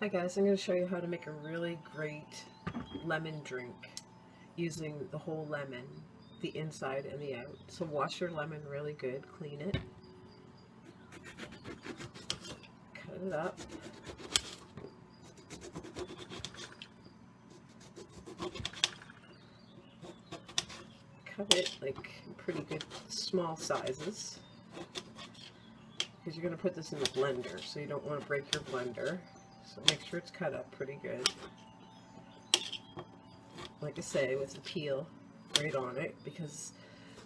Hi guys, I'm going to show you how to make a really great lemon drink using the whole lemon, the inside and the out. So wash your lemon really good, clean it, cut it up, cut it like pretty good small sizes because you're going to put this in the blender, so you don't want to break your blender. So make sure it's cut up pretty good. Like I say, with the peel right on it, because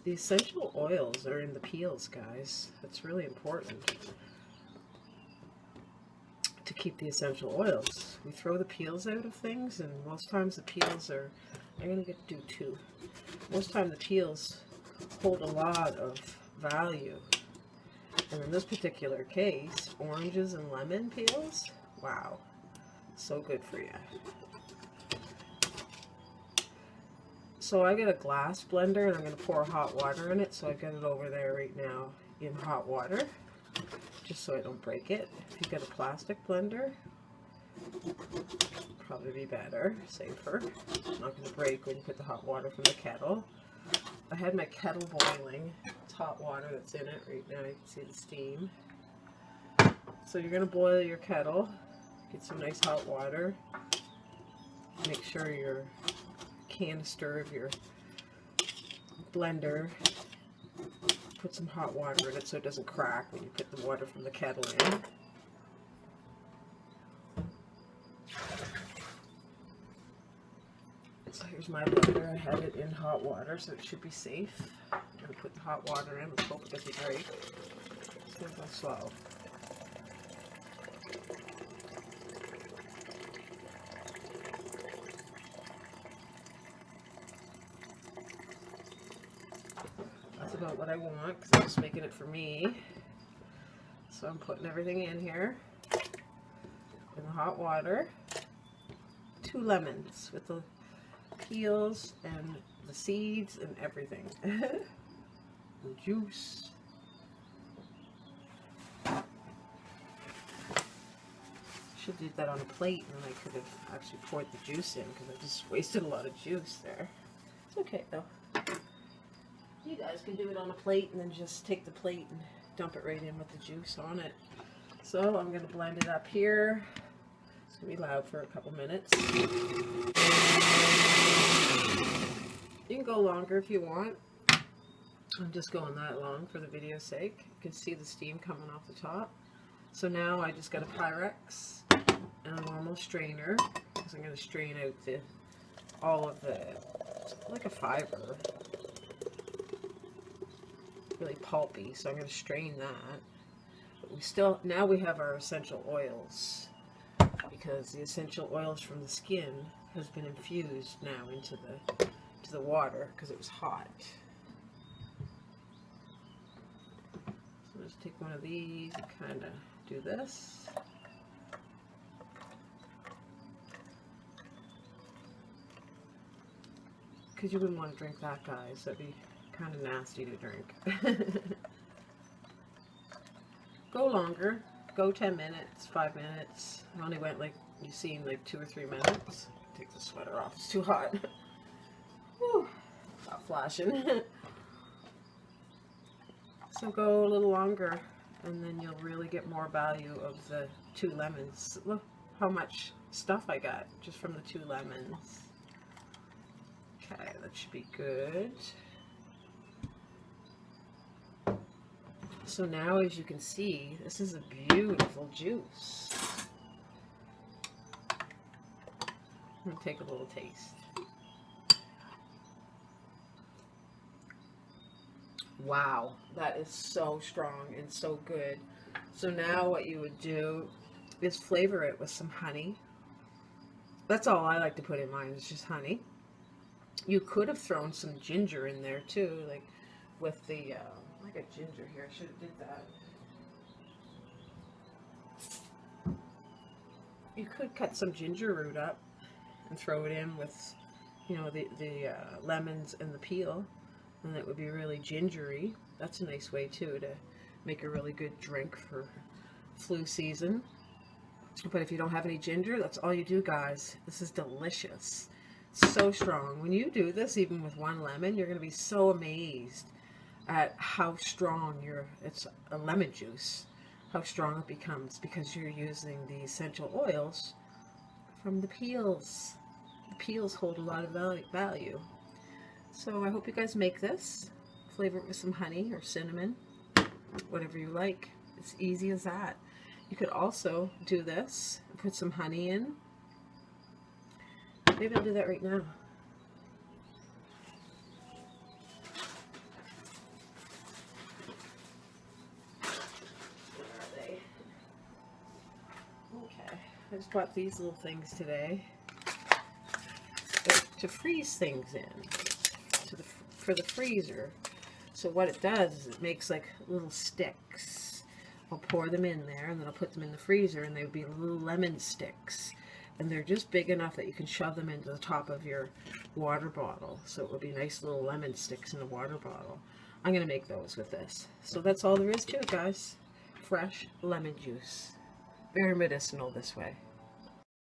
the essential oils are in the peels, guys. That's really important to keep the essential oils. We throw the peels out of things, and most times the peels are, I'm going to do two. Most time the peels hold a lot of value. And in this particular case, oranges and lemon peels, wow, so good for you. So I got a glass blender and I'm going to pour hot water in it, so I got it over there right now in hot water, just so I don't break it. If you got a plastic blender, probably be better, safer. It's not going to break when you put the hot water from the kettle. I had my kettle boiling. It's hot water that's in it right now. You can see the steam. So you're going to boil your kettle. Get some nice hot water. Make sure your canister of your blender, put some hot water in it so it doesn't crack when you put the water from the kettle in. So here's my blender. I had it in hot water, so it should be safe. I'm going to put the hot water in. Let's hope it doesn't break. It's going to go slow. That's about what I want, because I'm just making it for me. So I'm putting everything in here in the hot water. 2 lemons with the peels and the seeds and everything. The juice. Should do that on a plate, and then I could have actually poured the juice in, because I just wasted a lot of juice there. It's okay though. You guys can do it on a plate and then just take the plate and dump it right in with the juice on it. So I'm going to blend it up here. It's going to be loud for a couple minutes. You can go longer if you want. I'm just going that long for the video's sake. You can see the steam coming off the top. So now I just got a Pyrex and a normal strainer, because I'm going to strain out all of the, like a fiber. Really pulpy, so I'm going to strain that. But we still, now we have our essential oils, because the essential oils from the skin has been infused now into the water, because it was hot. So let's take one of these and kind of do this. Because you wouldn't want to drink that, guys. That'd be kind of nasty to drink. Go longer. Go 10 minutes, 5 minutes. I only went, like, you seen, like 2 or 3 minutes. Take the sweater off. It's too hot. Whew. Stop flashing. So go a little longer, and then you'll really get more value of the 2 lemons. Look how much stuff I got just from the 2 lemons. Okay, that should be good. So now, as you can see, this is a beautiful juice. I'm going to take a little taste. Wow, that is so strong and so good. So now what you would do is flavor it with some honey. That's all I like to put in mine, is just honey. You could have thrown some ginger in there too, like with the, I got ginger here, I should have did that. You could cut some ginger root up and throw it in with, you know, the lemons and the peel, and it would be really gingery. That's a nice way too to make a really good drink for flu season. But if you don't have any ginger, that's all you do, guys. This is delicious. So strong. When you do this, even with 1 lemon, you're going to be so amazed at how strong it's a lemon juice, how strong it becomes, because you're using the essential oils from the peels. The peels hold a lot of value. So I hope you guys make this. Flavor it with some honey or cinnamon, whatever you like. It's easy as that. You could also do this, put some honey in. Maybe I'll do that right now. Where are they? Okay, I just bought these little things today. They're to freeze things in, for the freezer. So what it does is it makes like little sticks. I'll pour them in there, and then I'll put them in the freezer, and they would be little lemon sticks. And they're just big enough that you can shove them into the top of your water bottle. So it would be nice little lemon sticks in a water bottle. I'm going to make those with this. So that's all there is to it, guys. Fresh lemon juice. Very medicinal this way.